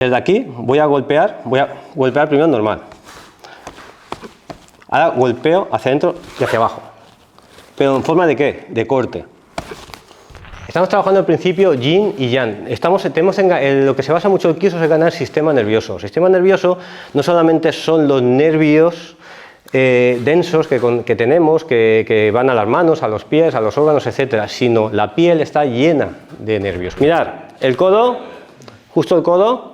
Desde aquí voy a golpear primero normal. Ahora golpeo hacia adentro y hacia abajo. ¿Pero en forma de qué? De corte. Estamos trabajando el principio yin y yang. Lo que se basa mucho en Kyuso es ganar el sistema nervioso. El sistema nervioso no solamente son los nervios densos que tenemos, que van a las manos, a los pies, a los órganos, etcétera, sino la piel está llena de nervios. Mirad, el codo, justo el codo,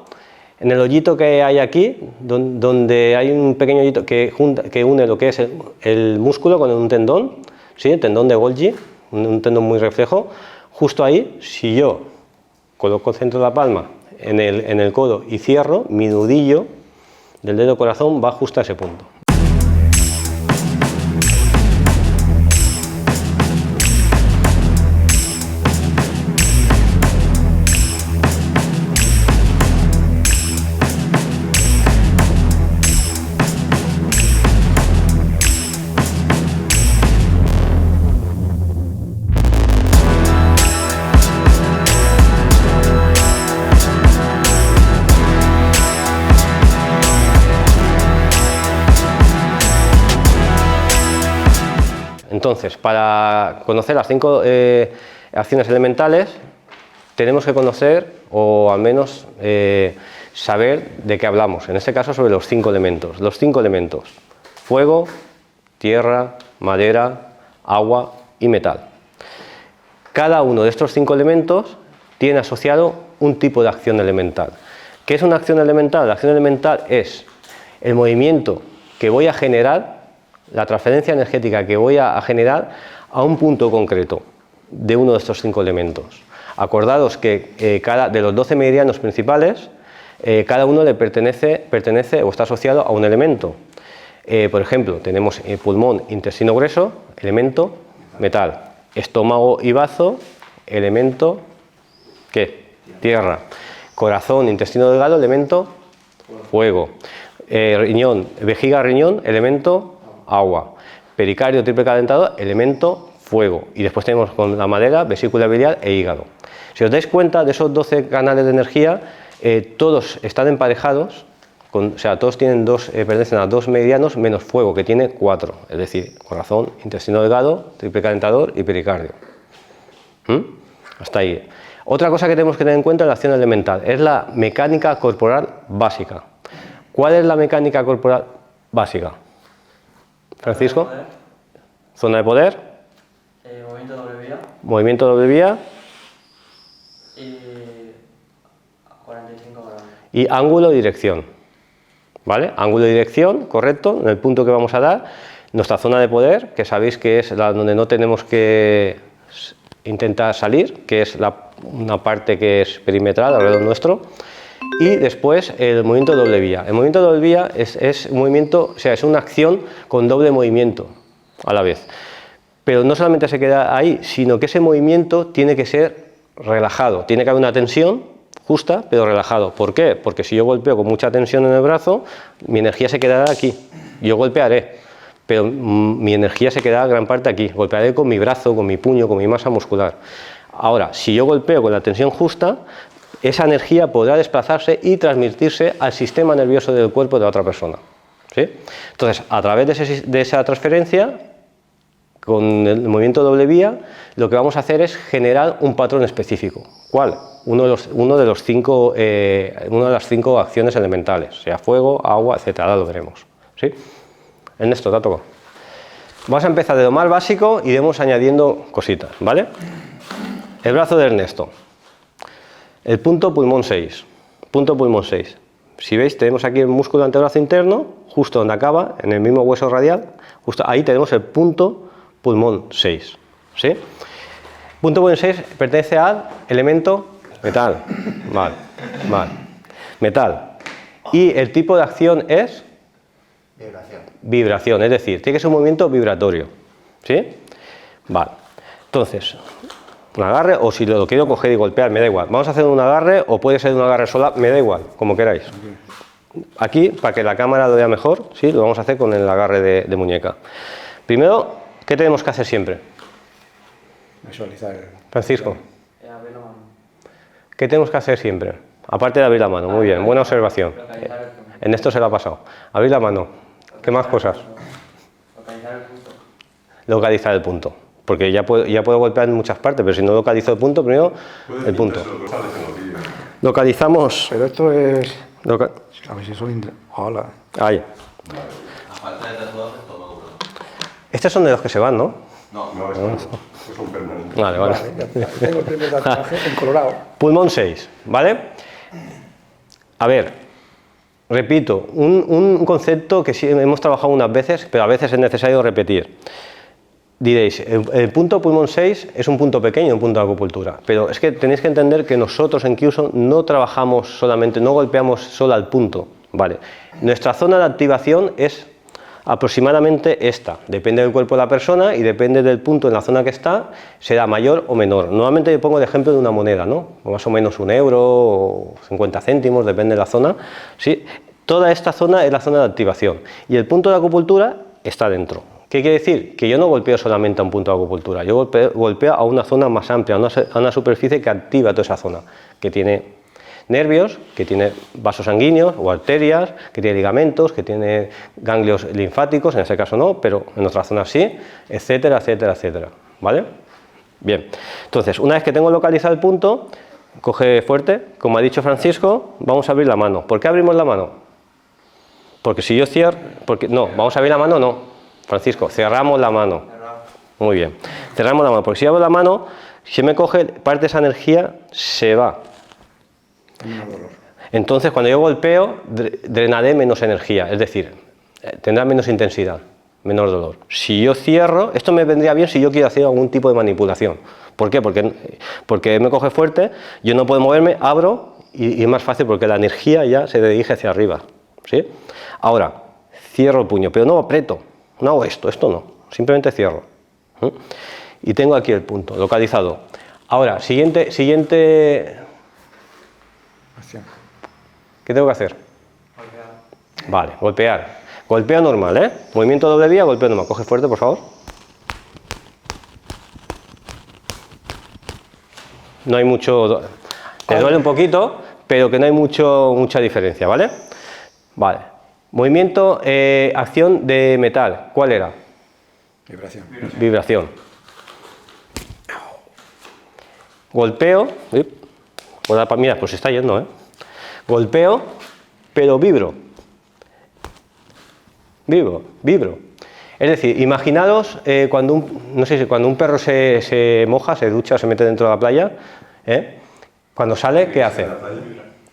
en el hoyito que hay aquí, donde hay un pequeño hoyito que une lo que es el músculo con un tendón, ¿sí? El tendón de Golgi, un tendón muy reflejo. Justo ahí, si yo coloco el centro de la palma en el codo y cierro, mi nudillo del dedo corazón va justo a ese punto. Entonces, para conocer las 5 acciones elementales, tenemos que conocer, o al menos saber de qué hablamos. En este caso, sobre los 5 elementos. Los 5 elementos: fuego, tierra, madera, agua y metal. Cada uno de estos 5 elementos tiene asociado un tipo de acción elemental. ¿Qué es una acción elemental? La acción elemental es el movimiento que voy a generar, la transferencia energética que voy a generar a un punto concreto de uno de estos 5 elementos. Acordados que cada de los 12 meridianos principales, cada uno le pertenece o está asociado a un elemento. Por ejemplo, tenemos pulmón, intestino grueso, elemento metal. Estómago y bazo, elemento ¿qué? Tierra. Corazón, intestino delgado, elemento fuego. Riñón, vejiga, riñón, elemento agua. Pericardio, triple calentador, elemento fuego. Y después tenemos con la madera, vesícula biliar e hígado. Si os dais cuenta, de esos 12 canales de energía, todos están emparejados, o sea, todos pertenecen a 2 meridianos menos fuego, que tiene 4, es decir, corazón, intestino delgado, triple calentador y pericardio. Hasta ahí. Otra cosa que tenemos que tener en cuenta en la acción elemental es la mecánica corporal básica. ¿Cuál es la mecánica corporal básica? Francisco, zona de poder, movimiento doble vía, movimiento doble vía y 45 grados. Y ángulo y dirección. ¿Vale? Ángulo y dirección, correcto, en el punto que vamos a dar. Nuestra zona de poder, que sabéis que es donde no tenemos que intentar salir, que es una parte que es perimetral alrededor nuestro. Y después el movimiento doble vía. El movimiento doble vía es un movimiento, o sea, es una acción con doble movimiento a la vez. Pero no solamente se queda ahí, sino que ese movimiento tiene que ser relajado. Tiene que haber una tensión justa, pero relajado. ¿Por qué? Porque si yo golpeo con mucha tensión en el brazo, mi energía se quedará aquí. Yo golpearé, pero mi energía se quedará gran parte aquí. Golpearé con mi brazo, con mi puño, con mi masa muscular. Ahora, si yo golpeo con la tensión justa, esa energía podrá desplazarse y transmitirse al sistema nervioso del cuerpo de la otra persona. ¿Sí? Entonces, a través de esa transferencia, con el movimiento doble vía, lo que vamos a hacer es generar un patrón específico. ¿Cuál? Una de las 5 acciones elementales, sea fuego, agua, etc. Ahora lo veremos. ¿Sí? Ernesto, te toca. Vamos a empezar de lo más básico y iremos añadiendo cositas, ¿vale? El brazo de Ernesto. El punto pulmón 6. Punto pulmón 6. Si veis, tenemos aquí el músculo antebrazo interno, justo donde acaba, en el mismo hueso radial, justo ahí tenemos el punto pulmón 6. ¿Sí? Punto pulmón 6 pertenece al elemento metal. Vale. Metal. Y el tipo de acción es vibración, es decir, tiene que ser un movimiento vibratorio. ¿Sí? Vale. Entonces, un agarre, o si lo quiero coger y golpear, me da igual. Vamos a hacer un agarre, o puede ser un agarre sola, me da igual, como queráis. Aquí, para que la cámara lo vea mejor, ¿sí? Lo vamos a hacer con el agarre de muñeca. Primero, ¿qué tenemos que hacer siempre? Visualizar. Francisco. ¿Qué tenemos que hacer siempre? Aparte de abrir la mano, muy bien, buena observación. Localizar el punto. En esto se lo ha pasado. Abrir la mano. ¿Qué más cosas? Localizar el punto. Localizar el punto. Porque ya puedo golpear en muchas partes, pero si no localizo el punto, primero el punto. Localizamos. Pero esto es... loca- A ver si son... Hola. Ahí. Estos son de los que se van, ¿no? No, son permanentes. Vale, vale. Tengo el primer tatuaje en Colorado. Pulmón 6, ¿vale? A ver, repito, un concepto que sí hemos trabajado unas veces, pero a veces es necesario repetir. Diréis, el punto pulmón 6 es un punto pequeño, un punto de acupuntura, pero es que tenéis que entender que nosotros en Kyuso no trabajamos solamente, no golpeamos solo al punto, ¿vale? Nuestra zona de activación es aproximadamente esta, depende del cuerpo de la persona y depende del punto en la zona que está, será mayor o menor. Normalmente yo pongo el ejemplo de una moneda, ¿no? Más o menos 1 euro o 50 céntimos, depende de la zona, ¿sí? Toda esta zona es la zona de activación y el punto de acupuntura está dentro. ¿Qué quiere decir? Que yo no golpeo solamente a un punto de acupuntura, yo golpeo a una zona más amplia, a una superficie que activa toda esa zona, que tiene nervios, que tiene vasos sanguíneos o arterias, que tiene ligamentos, que tiene ganglios linfáticos, en ese caso no, pero en otras zonas sí, etcétera, etcétera, etcétera, ¿vale? Bien, entonces, una vez que tengo localizado el punto, coge fuerte, como ha dicho Francisco, vamos a abrir la mano. ¿Por qué abrimos la mano? Porque si yo cierro, no, vamos a abrir la mano, no, Francisco, cerramos la mano. Muy bien, cerramos la mano, porque si abro la mano, si me coge, parte de esa energía se va. Entonces, cuando yo golpeo, drenaré menos energía, es decir, tendrá menos intensidad, menor dolor. Si yo cierro, esto me vendría bien si yo quiero hacer algún tipo de manipulación. ¿Por qué? Porque me coge fuerte, yo no puedo moverme, abro y es más fácil porque la energía ya se dirige hacia arriba, ¿sí? Ahora, cierro el puño, pero no aprieto, no hago esto no, simplemente cierro. Y tengo aquí el punto, localizado. Ahora, siguiente. ¿Qué tengo que hacer? Golpear. Vale, golpear. Golpeo normal, ¿eh? Movimiento doble vía, golpeo normal. Coge fuerte, por favor. No hay mucho... Te duele un poquito, pero que no hay mucha diferencia, ¿vale? Vale. Movimiento, acción de metal. ¿Cuál era? Vibración. Vibración. Golpeo. Mira, pues se está yendo, ¿eh? Golpeo, pero vibro. Vibro. Es decir, imaginaros cuando un perro se moja, se ducha, se mete dentro de la playa, ¿eh? Cuando sale, ¿qué hace?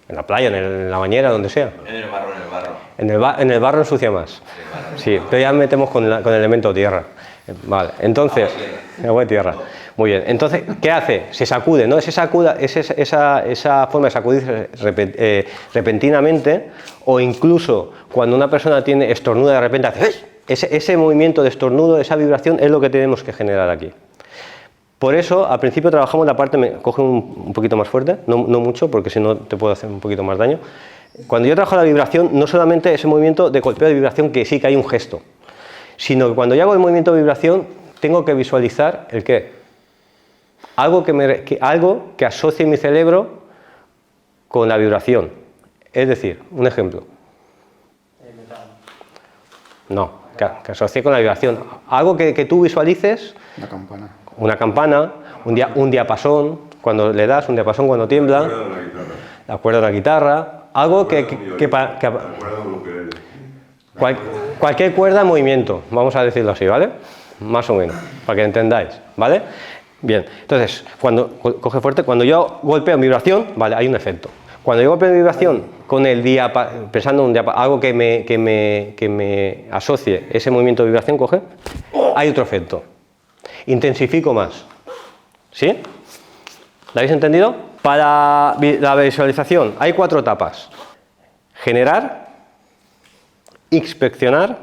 En la playa, en la bañera, donde sea. En el barro. En el barro ensucia más. Sí, pero ya metemos con el elemento tierra. Vale, entonces, agua y tierra. Muy bien, entonces, ¿qué hace? Se sacude, ¿no? Esa forma de sacudirse repentinamente, o incluso cuando una persona estornuda de repente, hace ese movimiento de estornudo, esa vibración es lo que tenemos que generar aquí. Por eso, al principio trabajamos la parte, coge un poquito más fuerte, no mucho, porque si no te puedo hacer un poquito más daño. Cuando yo trabajo la vibración, no solamente ese movimiento de golpeo de vibración, que sí que hay un gesto, sino que cuando yo hago el movimiento de vibración, tengo que visualizar el qué. Algo que asocie mi cerebro con la vibración. Es decir, un ejemplo. Metal. No, que asocie con la vibración. Algo que tú visualices. Una campana. Una campana, un diapasón, cuando le das, un diapasón cuando tiembla. La cuerda de la guitarra. Algo cualquier cuerda en movimiento, vamos a decirlo así, ¿vale? Más o menos, para que entendáis, ¿vale? Bien, entonces, cuando coge fuerte, cuando yo golpeo en vibración, vale, hay un efecto. Cuando yo golpeo en vibración con el pensando en algo que me asocie ese movimiento de vibración, coge, hay otro efecto. Intensifico más. ¿Sí? ¿Lo habéis entendido? Para la visualización hay 4 etapas. Generar, inspeccionar,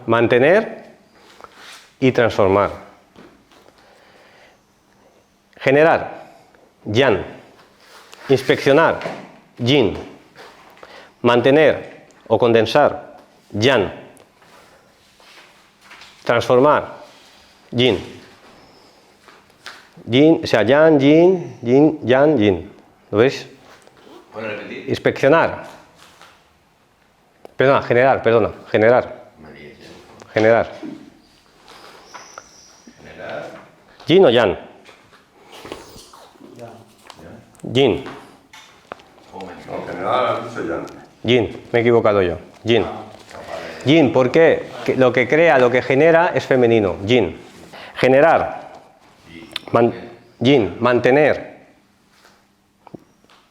mantener y transformar. Generar, yan. Inspeccionar, yin. Mantener o condensar, yan. Transformar, yin. Yin, o sea, yan, yin, yin, yan, yin. ¿Lo veis? ¿Puedo repetir? Inspeccionar. Perdona, generar, perdona. Generar. Generar. Generar. Yin o yan. Yin. En general, has dicho ya. Yin. Me he equivocado yo. Yin. Yin, ¿por qué? Lo que crea, lo que genera es femenino. Yin. Generar. Yin. Mantener.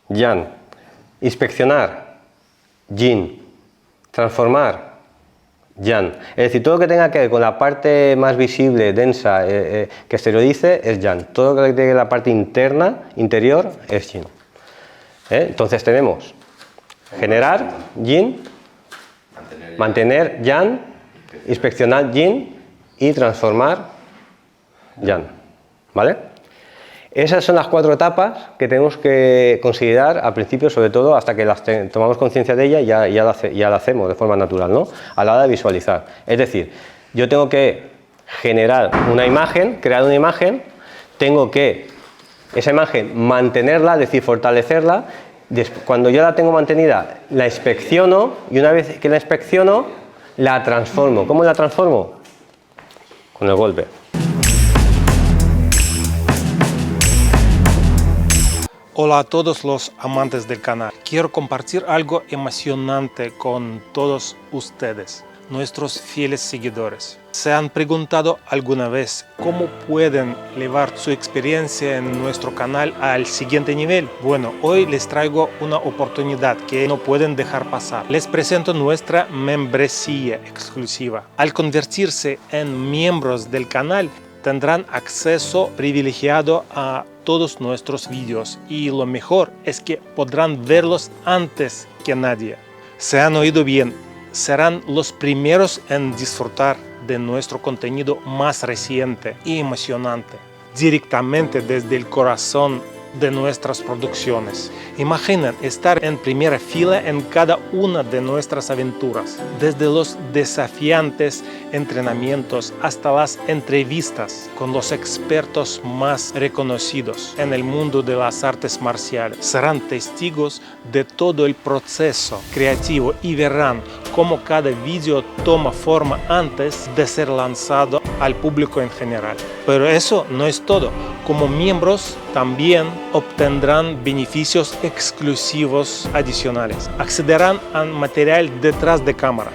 Yan. Inspeccionar. Yin. Transformar. Yan. Es decir, todo lo que tenga que ver con la parte más visible, densa, que exteriorice es Yan. Todo lo que tenga que ver con la parte interna, interior, es Yin. Entonces tenemos generar, Yin, mantener, Yan, inspeccionar, Yin y transformar, Yan. ¿Vale? Esas son las 4 etapas que tenemos que considerar al principio, sobre todo hasta que tomamos conciencia de ella y ya la hacemos de forma natural, ¿no? A la hora de visualizar. Es decir, yo tengo que generar una imagen, crear una imagen, tengo que esa imagen mantenerla, es decir, fortalecerla. Cuando yo la tengo mantenida, la inspecciono y una vez que la inspecciono, la transformo. ¿Cómo la transformo? Con el golpe. Hola a todos los amantes del canal. Quiero compartir algo emocionante con todos ustedes, nuestros fieles seguidores. ¿Se han preguntado alguna vez cómo pueden elevar su experiencia en nuestro canal al siguiente nivel? Bueno, hoy les traigo una oportunidad que no pueden dejar pasar. Les presento nuestra membresía exclusiva. Al convertirse en miembros del canal, tendrán acceso privilegiado a todos nuestros vídeos y lo mejor es que podrán verlos antes que nadie. Se han oído bien, serán los primeros en disfrutar de nuestro contenido más reciente y emocionante, directamente desde el corazón de nuestras producciones. Imaginen estar en primera fila en cada una de nuestras aventuras, desde los desafiantes entrenamientos hasta las entrevistas con los expertos más reconocidos en el mundo de las artes marciales. Serán testigos de todo el proceso creativo y verán cómo cada vídeo toma forma antes de ser lanzado al público en general. Pero eso no es todo. Como miembros también obtendrán beneficios exclusivos adicionales. Accederán a material detrás de cámara,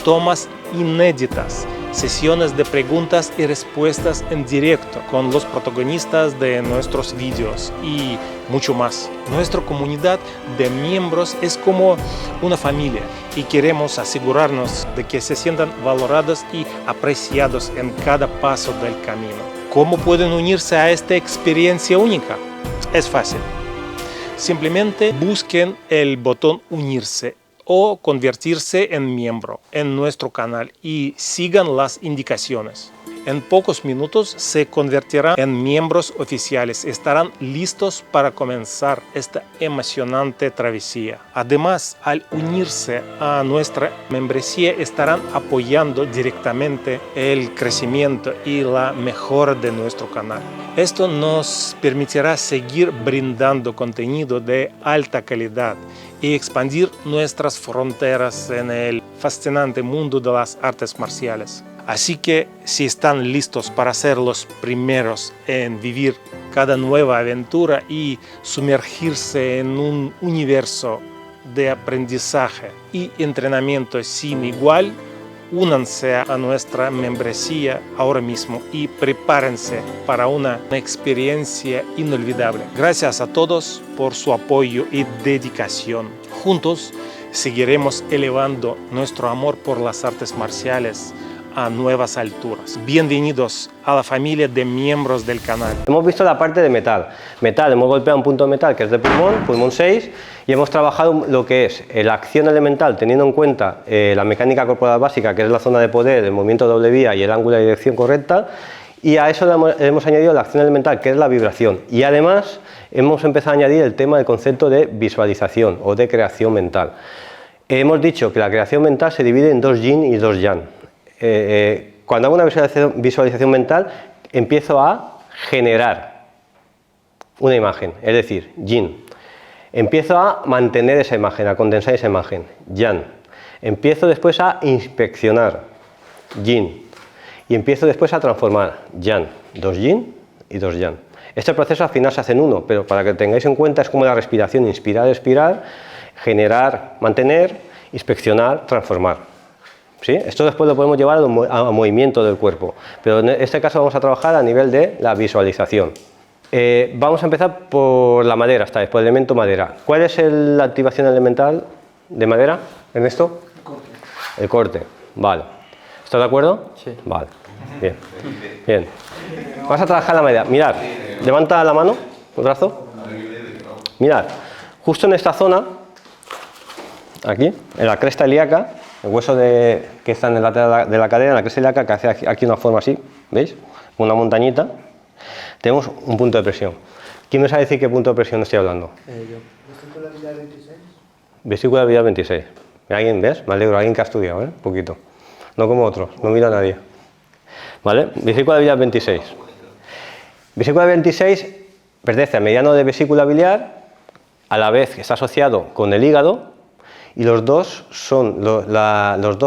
tomas inéditas, sesiones de preguntas y respuestas en directo con los protagonistas de nuestros vídeos y mucho más. Nuestra comunidad de miembros es como una familia y queremos asegurarnos de que se sientan valorados y apreciados en cada paso del camino. ¿Cómo pueden unirse a esta experiencia única? Es fácil. Simplemente busquen el botón unirse o convertirse en miembro en nuestro canal y sigan las indicaciones. En pocos minutos se convertirán en miembros oficiales. Estarán listos para comenzar esta emocionante travesía. Además, al unirse a nuestra membresía, estarán apoyando directamente el crecimiento y la mejora de nuestro canal. Esto nos permitirá seguir brindando contenido de alta calidad y expandir nuestras fronteras en el fascinante mundo de las artes marciales. Así que si están listos para ser los primeros en vivir cada nueva aventura y sumergirse en un universo de aprendizaje y entrenamiento sin igual, únanse a nuestra membresía ahora mismo y prepárense para una experiencia inolvidable. Gracias a todos por su apoyo y dedicación. Juntos seguiremos elevando nuestro amor por las artes marciales a nuevas alturas. Bienvenidos a la familia de miembros del canal. Hemos visto la parte de metal. Metal, hemos golpeado un punto de metal que es de pulmón 6, y hemos trabajado lo que es la acción elemental teniendo en cuenta la mecánica corporal básica, que es la zona de poder, el movimiento doble vía y el ángulo de dirección correcta, y a eso le hemos añadido la acción elemental, que es la vibración, y además hemos empezado a añadir el tema del concepto de visualización o de creación mental. Hemos dicho que la creación mental se divide en 2 yin y 2 yang. Cuando hago una visualización mental, empiezo a generar una imagen, es decir, yin. Empiezo a mantener esa imagen, a condensar esa imagen, yang. Empiezo después a inspeccionar, yin. Y empiezo después a transformar, yang. 2 yin y 2 yang. Este proceso al final se hace en uno, pero para que tengáis en cuenta es como la respiración, inspirar, expirar, generar, mantener, inspeccionar, transformar. ¿Sí? Esto después lo podemos llevar a movimiento del cuerpo, pero en este caso vamos a trabajar a nivel de la visualización. Vamos a empezar por la madera, esta vez, por el elemento madera. ¿Cuál es la activación elemental de madera, Ernesto? El corte. El corte, vale. ¿Estás de acuerdo? Sí. Vale, bien. Bien. Vamos a trabajar la madera. Mirad, levanta la mano, el brazo. Mirad, justo en esta zona, aquí, en la cresta ilíaca, el hueso que está en el lateral de la cadera, en la cresta ilíaca, que hace aquí una forma así, ¿veis? Una montañita. Tenemos un punto de presión. ¿Quién me sabe decir qué punto de presión estoy hablando? Yo. ¿Vesícula biliar 26? Vesícula biliar 26. ¿Alguien ves? Me alegro, alguien que ha estudiado, un poquito. No como otros, no mira a nadie. ¿Vale? Vesícula biliar 26. Vesícula 26 pertenece al mediano de vesícula biliar, a la vez que está asociado con el hígado, y los dos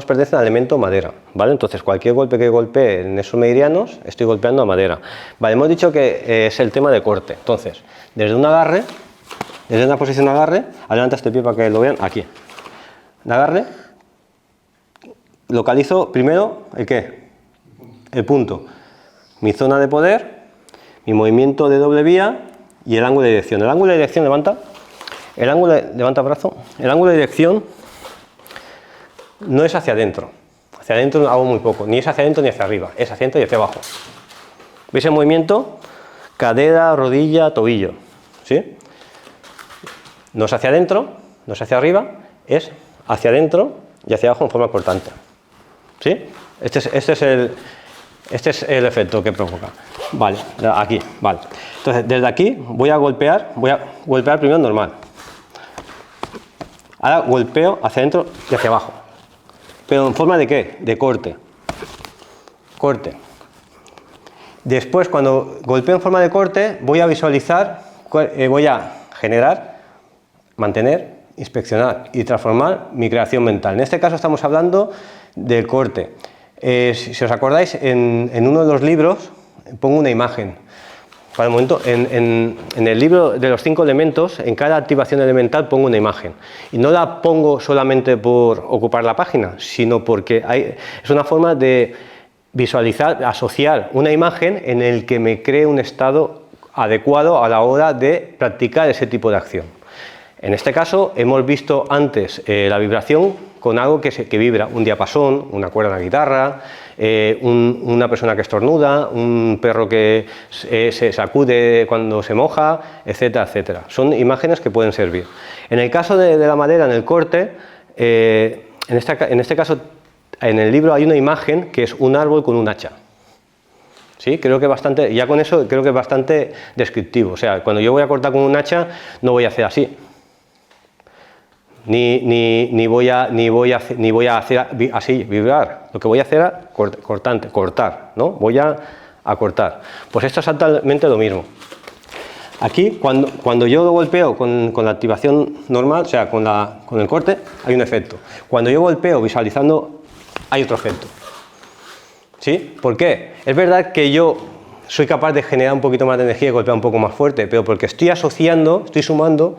pertenecen al elemento madera, ¿vale? Entonces cualquier golpe que golpee en esos meridianos estoy golpeando a madera. Vale, hemos dicho que es el tema de corte. Entonces, desde un agarre, desde una posición de agarre, adelanta este pie para que lo vean, aquí. De agarre, localizo primero el ¿qué? El punto. Mi zona de poder, mi movimiento de doble vía y el ángulo de dirección. El ángulo de dirección levanta. Levanta el brazo. El ángulo de dirección no es hacia adentro. Hacia adentro hago muy poco. Ni es hacia adentro ni hacia arriba. Es hacia adentro y hacia abajo. ¿Veis el movimiento? Cadera, rodilla, tobillo. ¿Sí? No es hacia adentro, no es hacia arriba, es hacia adentro y hacia abajo en forma cortante. ¿Sí? Este es el efecto que provoca. Vale, aquí, vale. Entonces, desde aquí voy a golpear primero normal. Ahora golpeo hacia adentro y hacia abajo. ¿Pero en forma de qué? De corte. Corte. Después, cuando golpeo en forma de corte, voy a visualizar, voy a generar, mantener, inspeccionar y transformar mi creación mental. En este caso estamos hablando del corte. Si os acordáis, en uno de los libros pongo una imagen. Para el momento, en el libro de los 5 elementos, en cada activación elemental pongo una imagen. Y no la pongo solamente por ocupar la página, sino porque es una forma de visualizar, asociar una imagen en el que me cree un estado adecuado a la hora de practicar ese tipo de acción. En este caso, hemos visto antes la vibración con algo que vibra, un diapasón, una cuerda de la guitarra, una persona que estornuda, un perro que se sacude cuando se moja, etcétera, etcétera. Son imágenes que pueden servir. En el caso de la madera, en el corte, en este caso, en el libro hay una imagen que es un árbol con un hacha. ¿Sí? Creo que bastante, ya con eso creo que es bastante descriptivo. O sea, cuando yo voy a cortar con un hacha, no voy a hacer así. Ni voy a hacer así, vibrar. Lo que voy a hacer es cortar, ¿no? Voy a cortar. Pues esto es exactamente lo mismo. Aquí, cuando yo lo golpeo con la activación normal, o sea, con el corte, hay un efecto. Cuando yo golpeo visualizando, hay otro efecto. ¿Sí? ¿Por qué? Es verdad que yo soy capaz de generar un poquito más de energía y golpear un poco más fuerte, pero porque estoy asociando, estoy sumando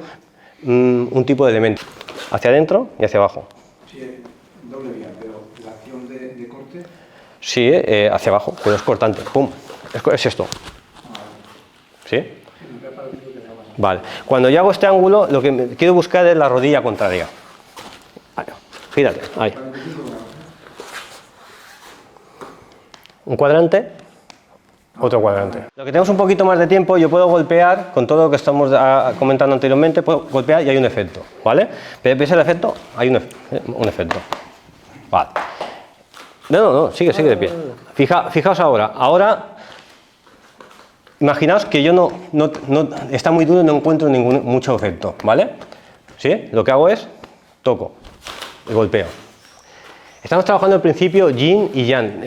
un tipo de elemento. Hacia adentro y hacia abajo. Sí, doble vía, pero la acción de corte. Sí, hacia abajo, pero es cortante. ¡Pum! Es esto. ¿Sí? Vale. Cuando yo hago este ángulo, lo que quiero buscar es la rodilla contraria. Ahí, fíjate, ahí. Un cuadrante, otro cuadrante. Lo que tenemos un poquito más de tiempo, yo puedo golpear, con todo lo que estamos comentando anteriormente, puedo golpear y hay un efecto, ¿vale? ¿Ves el efecto? Hay un efecto. Vale. No, sigue de pie. Fijaos ahora, imaginaos que yo no está muy duro y no encuentro mucho efecto, ¿vale? ¿Sí? Lo que hago es, toco y golpeo. Estamos trabajando el principio yin y yang.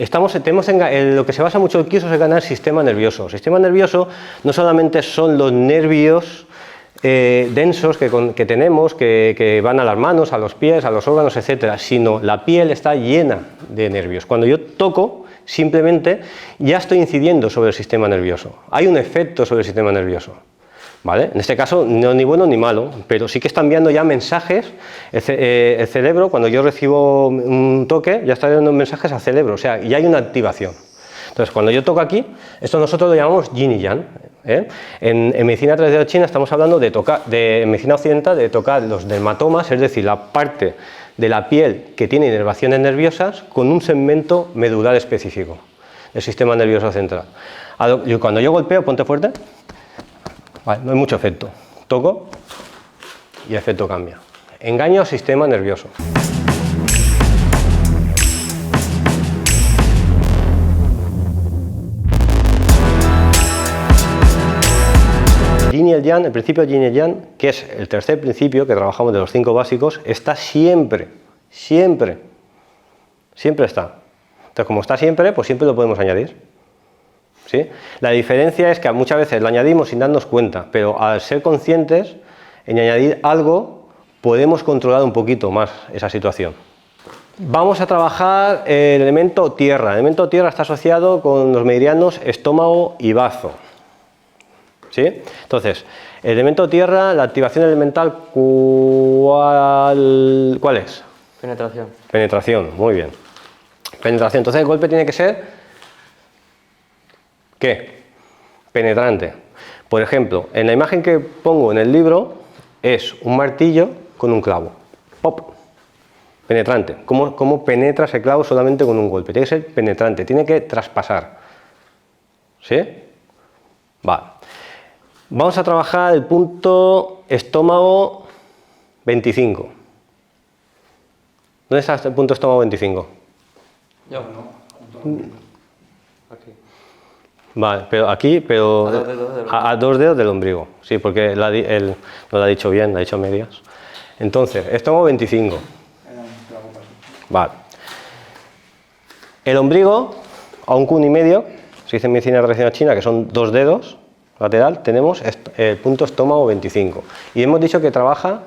Lo que se basa mucho el Kyuso es en ganar sistema nervioso. Sistema nervioso no solamente son los nervios densos que tenemos, que van a las manos, a los pies, a los órganos, etcétera, sino la piel está llena de nervios. Cuando yo toco, simplemente ya estoy incidiendo sobre el sistema nervioso. Hay un efecto sobre el sistema nervioso. ¿Vale? En este caso, no ni bueno ni malo, pero sí que está enviando ya mensajes. El cerebro, cuando yo recibo un toque, ya está dando mensajes al cerebro, o sea, ya hay una activación. Entonces, cuando yo toco aquí, esto nosotros lo llamamos yin y yang. En medicina tradicional china estamos hablando en medicina occidental de tocar los dermatomas, es decir, la parte de la piel que tiene inervaciones nerviosas con un segmento medular específico del sistema nervioso central. Cuando yo golpeo, ponte fuerte. Vale, no hay mucho efecto. Toco y el efecto cambia. Engaño al sistema nervioso. El principio yin y el yang, que es el tercer principio que trabajamos de los 5 básicos, está siempre está. Entonces, como está siempre, pues siempre lo podemos añadir. ¿Sí? La diferencia es que muchas veces lo añadimos sin darnos cuenta, pero al ser conscientes en añadir algo podemos controlar un poquito más esa situación. Vamos a trabajar el elemento tierra. El elemento tierra está asociado con los meridianos estómago y bazo. ¿Sí? Entonces, el elemento tierra, la activación elemental, ¿cuál es? Penetración. Penetración, muy bien. Penetración, entonces el golpe tiene que ser ¿qué? Penetrante. Por ejemplo, en la imagen que pongo en el libro es un martillo con un clavo. ¡Pop! Penetrante. ¿Cómo penetra ese clavo solamente con un golpe? Tiene que ser penetrante, tiene que traspasar. ¿Sí? Vale. Vamos a trabajar el punto estómago 25. ¿Dónde está el punto estómago 25? Yo. Aquí. Vale, pero aquí, a 2 dedos del ombligo. Sí, porque él no lo ha dicho bien, lo ha dicho a medias. Entonces, estómago 25. Vale. El ombligo, a 1,5 cun, se dice en medicina tradicional china que son 2 dedos lateral, tenemos el punto estómago 25. Y hemos dicho que trabaja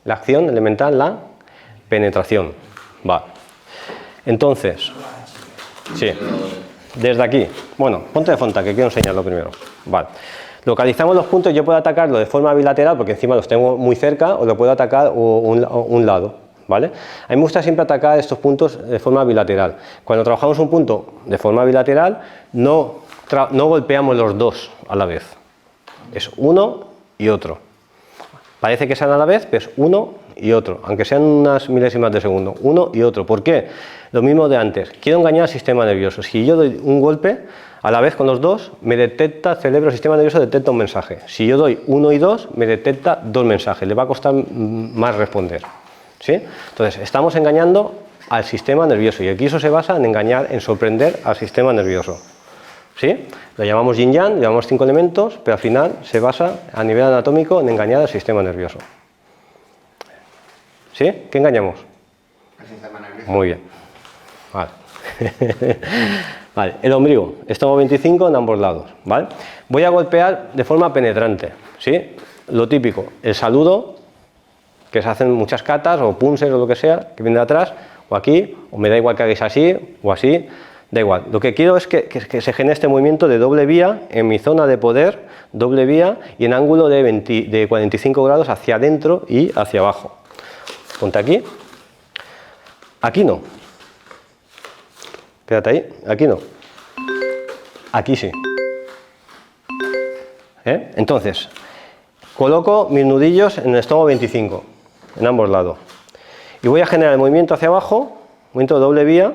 la acción elemental, la penetración. Vale. Entonces, sí. Desde aquí, bueno, ponte de frente que quiero enseñarlo primero. Vale. Localizamos los puntos, yo puedo atacarlo de forma bilateral porque encima los tengo muy cerca, o lo puedo atacar un lado, ¿vale? A mí me gusta siempre atacar estos puntos de forma bilateral. Cuando trabajamos un punto de forma bilateral, no golpeamos los dos a la vez. Es uno y otro. Parece que sean a la vez, pero es uno y otro, aunque sean unas milésimas de segundo, uno y otro. ¿Por qué? Lo mismo de antes, quiero engañar al sistema nervioso. Si yo doy un golpe, a la vez con los dos, me detecta el cerebro, el sistema nervioso detecta un mensaje. Si yo doy 1 y 2, me detecta 2 mensajes, le va a costar más responder. ¿Sí? Entonces, estamos engañando al sistema nervioso y el Kyuso se basa en engañar, en sorprender al sistema nervioso. ¿Sí? Lo llamamos yin yang, llamamos 5 elementos, pero al final se basa a nivel anatómico en engañar al sistema nervioso. ¿Sí? ¿Qué engañamos? El sistema nervioso. Muy bien. Vale. Vale. El ombligo, estómago 25 en ambos lados. ¿Vale? Voy a golpear de forma penetrante. ¿Sí? Lo típico, el saludo, que se hacen muchas katas o punses o lo que sea, que viene de atrás, o aquí, o me da igual que hagáis así o así. Da igual, lo que quiero es que se genere este movimiento de doble vía en mi zona de poder, doble vía y en ángulo de 45 grados hacia adentro y hacia abajo. Ponte aquí, aquí no, quédate ahí, aquí no, aquí sí. Entonces, coloco mis nudillos en el estómago 25, en ambos lados, y voy a generar el movimiento hacia abajo, movimiento de doble vía,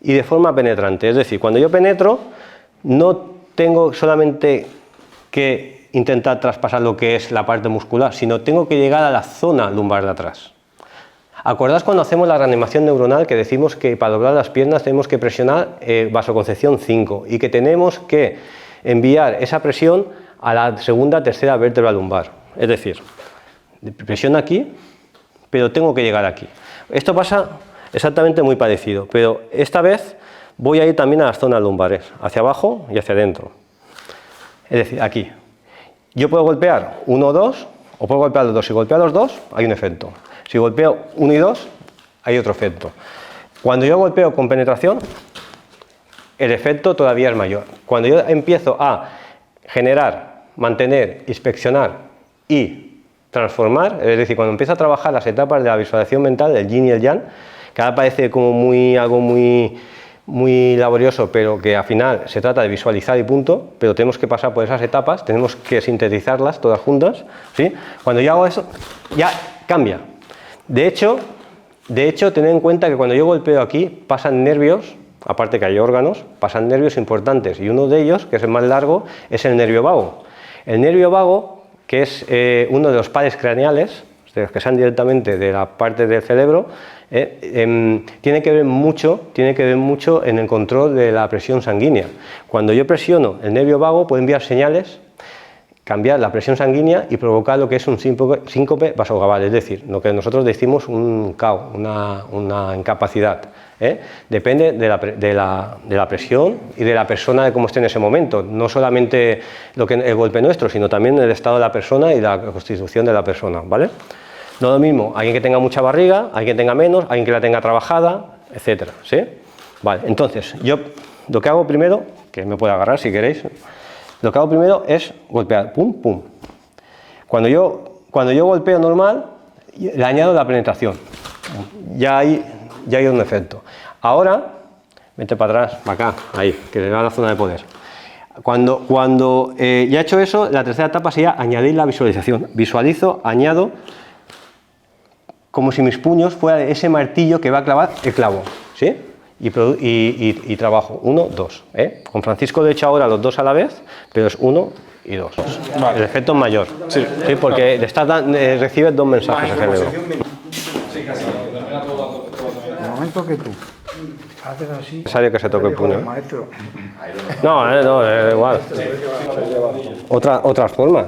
y de forma penetrante, es decir, cuando yo penetro no tengo solamente que intentar traspasar lo que es la parte muscular, sino tengo que llegar a la zona lumbar de atrás. ¿Acordáis cuando hacemos la reanimación neuronal que decimos que para doblar las piernas tenemos que presionar vasoconcepción 5 y que tenemos que enviar esa presión a la segunda, tercera vértebra lumbar? Es decir, presión aquí, pero tengo que llegar aquí. Esto pasa exactamente muy parecido, pero esta vez voy a ir también a las zonas lumbares, hacia abajo y hacia adentro. Es decir, aquí. Yo puedo golpear 1 o 2, o puedo golpear los dos. Si golpeo los dos, hay un efecto. Si golpeo 1 y 2, hay otro efecto. Cuando yo golpeo con penetración, el efecto todavía es mayor. Cuando yo empiezo a generar, mantener, inspeccionar y transformar, es decir, cuando empiezo a trabajar las etapas de la visualización mental, el yin y el yang, que ahora parece como algo muy laborioso, pero que al final se trata de visualizar y punto, pero tenemos que pasar por esas etapas, tenemos que sintetizarlas todas juntas, ¿sí? Cuando yo hago eso, ya cambia. De hecho, tened en cuenta que cuando yo golpeo aquí, pasan nervios, aparte que hay órganos, pasan nervios importantes, y uno de ellos, que es el más largo, es el nervio vago. El nervio vago, que es uno de los pares craneales, de los que salen directamente de la parte del cerebro, tiene que ver mucho en el control de la presión sanguínea. Cuando yo presiono el nervio vago, puedo enviar señales, cambiar la presión sanguínea y provocar lo que es un síncope vasovagal, es decir, lo que nosotros decimos un caos, una incapacidad. Depende de la presión y de la persona, de cómo esté en ese momento, no solamente el golpe nuestro, sino también el estado de la persona y la constitución de la persona, ¿vale? No lo mismo alguien que tenga mucha barriga, alguien que tenga menos, alguien que la tenga trabajada, etcétera, ¿sí? Vale, entonces, yo lo que hago primero, que me puede agarrar si queréis, lo que hago primero es golpear, pum, pum. Cuando yo golpeo normal, le añado la penetración, ya hay un efecto. Ahora, vete para atrás, para acá, ahí, que le da la zona de poder. Cuando ya he hecho eso, la tercera etapa sería añadir la visualización. Visualizo, añado, como si mis puños fueran ese martillo que va a clavar el clavo, ¿sí? Y trabajo 1, 2. Con Francisco lo he hecho ahora los dos a la vez, pero es 1 y 2. Vale. El efecto es mayor, sí, porque recibes 2 mensajes en general. En el momento que tú haces así, es necesario que se toque el puño. Maestro. No, es igual. Otras formas,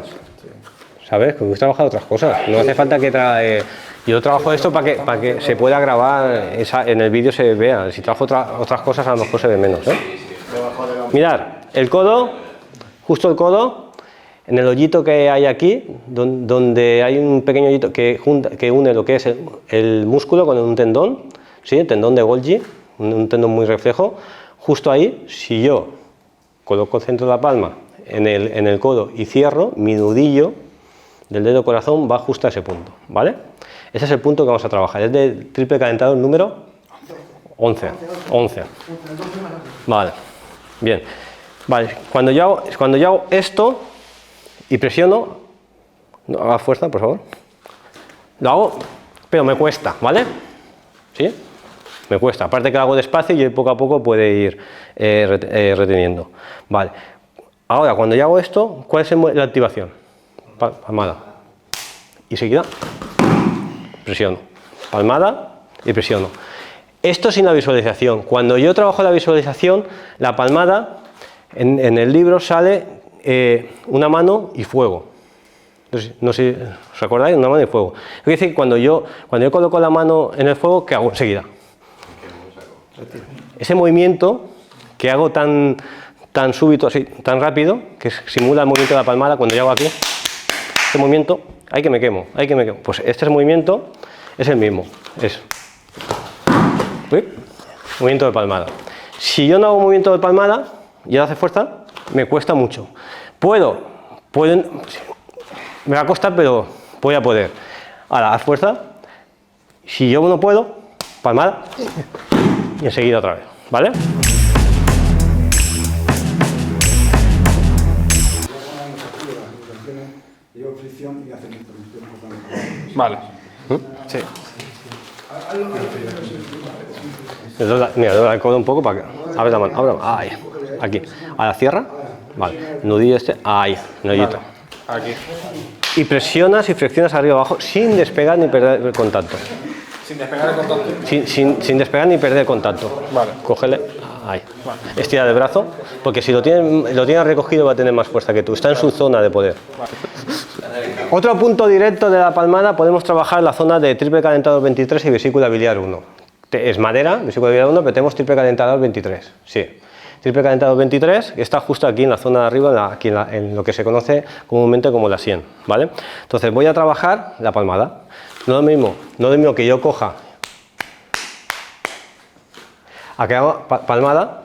¿sabes? Que hemos trabajado otras cosas. No hace falta que yo trabajo esto para que se pueda grabar, en el vídeo se vea. Si trabajo otras cosas, a lo mejor se ve menos. Mirad, el codo, justo el codo, en el hoyito que hay aquí, donde hay un pequeño hoyito que une lo que es el músculo con un tendón, ¿sí? El tendón de Golgi, un tendón muy reflejo. Justo ahí, si yo coloco el centro de la palma en el codo y cierro, mi nudillo del dedo corazón va justo a ese punto, ¿vale? Ese es el punto que vamos a trabajar, es del triple calentador número 11. Vale, bien. Vale, cuando yo hago esto y presiono, no haga fuerza, por favor. Lo hago, pero me cuesta, ¿vale? ¿Sí? Me cuesta. Aparte que lo hago despacio y poco a poco puede ir reteniendo. Vale. Ahora, cuando yo hago esto, ¿cuál es la activación? Palmada. Y seguida presiono. Palmada y presiono. Esto sin la visualización. Cuando yo trabajo la visualización, la palmada, en el libro sale una mano y fuego. No sé, ¿os acordáis? Una mano y fuego. Es decir, cuando yo coloco la mano en el fuego, ¿qué hago enseguida? Ese movimiento que hago tan súbito, así, tan rápido, que simula el movimiento de la palmada, cuando yo hago aquí, este movimiento, ¡ay que me quemo! Pues este movimiento es el mismo, es movimiento de palmada. Si yo no hago movimiento de palmada y hace fuerza, me cuesta mucho. Me va a costar, pero voy a poder. Ahora, haz fuerza. Si yo no puedo, palmada y enseguida otra vez, ¿vale? Vale. Sí. Mira, dobla el codo un poco para que. Abre la mano, abre. Ahí. Aquí. Ahora cierra. Vale. Nudillo ahí. Nudillito. Aquí. Y presionas y flexionas arriba abajo sin despegar ni perder el contacto. Sin despegar el contacto. Sin despegar ni perder el contacto. Vale. Cógele ahí. Estira el brazo, porque si lo tienes recogido va a tener más fuerza que tú. Está en su zona de poder. Otro punto directo de la palmada, podemos trabajar la zona de triple calentador 23 y vesícula biliar 1. Es madera, vesícula biliar 1, pero tenemos triple calentador 23. Sí. Triple calentador 23, que está justo aquí en la zona de arriba, en lo que se conoce comúnmente como la sien, ¿vale? Entonces voy a trabajar la palmada. No es lo mismo que yo coja a que haga palmada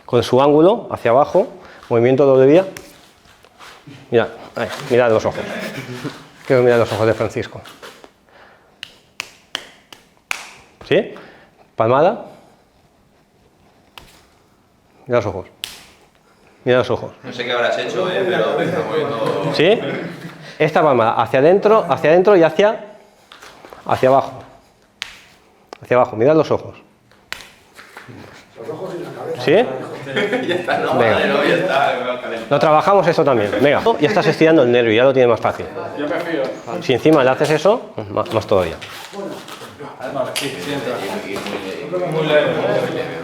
con su ángulo hacia abajo, movimiento doble vía. Mirad, ahí, mirad los ojos. Quiero mirar los ojos de Francisco. ¿Sí? Palmada. Mira los ojos. Mira los ojos. No sé qué habrás hecho, pero está moviendo. ¿Sí? Esta palmada hacia adentro y hacia abajo. Hacia abajo. Mirad los ojos. ¿Sí? Ya está, no, Venga. vale, no, ya está. Lo trabajamos eso también. Venga. Ya estás estirando el nervio, ya lo tienes más fácil. Si encima le haces eso, más todavía. Muy leve.